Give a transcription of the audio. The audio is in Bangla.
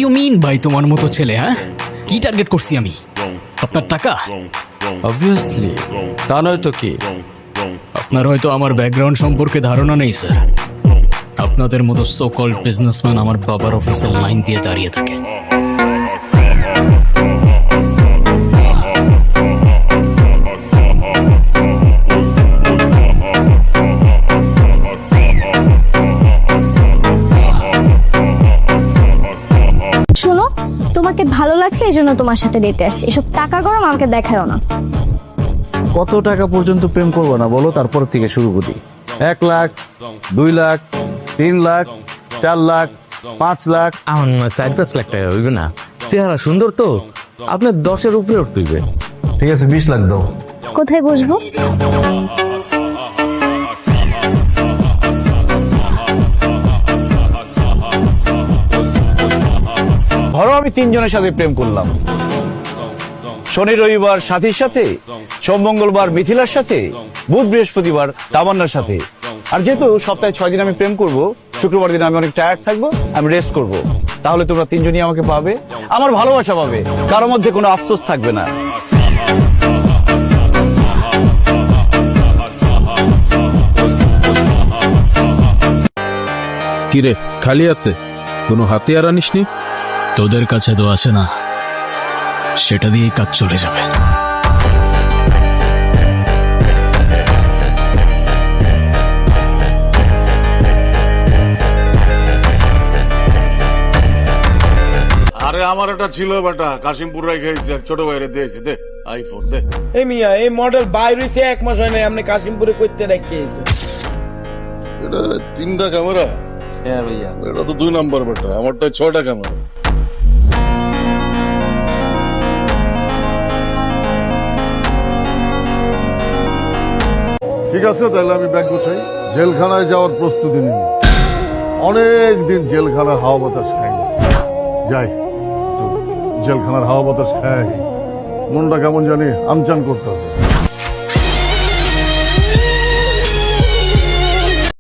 ইউ মিন ভাই তোমার মতো ছেলে? হ্যাঁ, কি টার্গেট করছি আমি? আপনার টাকা? অবভিয়াসলি, তা নয় তো কি? আপনার হয়তো আমার ব্যাকগ্রাউন্ড সম্পর্কে ধারণা নেই স্যার। আপনাদের মতো সো কল্ড বিজনেসম্যান আমার বাবার অফিসের লাইন দিয়ে দাঁড়িয়ে থাকে। শোনো, তোমাকে ভালো লাগছে এই জন্য তোমার সাথে ডেটে আসি। এসব টাকা গরম আমাকে দেখাও না। কত টাকা পর্যন্ত প্রেম করবো না বলো, তারপর থেকে শুরু করি। 1 লাখ, 2 লাখ, 3 লাখ, 4 লাখ, 5 লাখ। আমার 4-5 লাখ টাকা হইবে না? চেহারা সুন্দর তো, আপনার 10-এর উপরে উঠতে। ঠিক আছে, 20 লাখ দাও। কোথায় বসবো? ধরো আমি 3 জনের সাথে প্রেম করলাম। শনি রবিবার সাথীর সাথে, সোম মঙ্গলবার মিথিলার সাথে, বুধ বৃহস্পতিবার তামান্নার সাথে। আর যেহেতু সপ্তাহে 6 দিন আমি প্রেম করব, শুক্রবার দিন আমি অনেক টায়ার্ড থাকবো, আমি রেস্ট করব। তাহলে তোমরা 3 জনই আমাকে পাবে, আমার ভালোবাসা পাবে, কারোর মধ্যে কোনো আফসোস থাকবে না। কিরে, খালি হাতে? কোনো হাতিয়ার আনিসনি? তোদের কাছে তো আছে না, সেটা দিয়েই কাজ চলে যাবে। আরে আমার একটা ছিল বেটা, কাশিমপুর রেখে এক ছোট ভাইরে দিয়েছি, দে আইফোন দে। এই মিয়া, এই মডেল বাইর হইছে 1 মাস হয় নাই, আপনি কাশিমপুরে কইতে রাখিয়েছে। এটা 3টা ক্যামেরা? হ্যাঁ ভাইয়া। এটা তো 2 নাম্বার বেটা, আমারটা 6টা ক্যামেরা। ঠিক আছে, তাহলে আমি ব্যাগ গুছাই, জেলখানায় যাওয়ার প্রস্তুতি নিন। অনেক দিন জেলখানার হাওয়া বাতাস খাইনি, যাই একটু জেলখানার হাওয়া বাতাস খাই। মনটা কেমন জানি আনচান করতে হবে।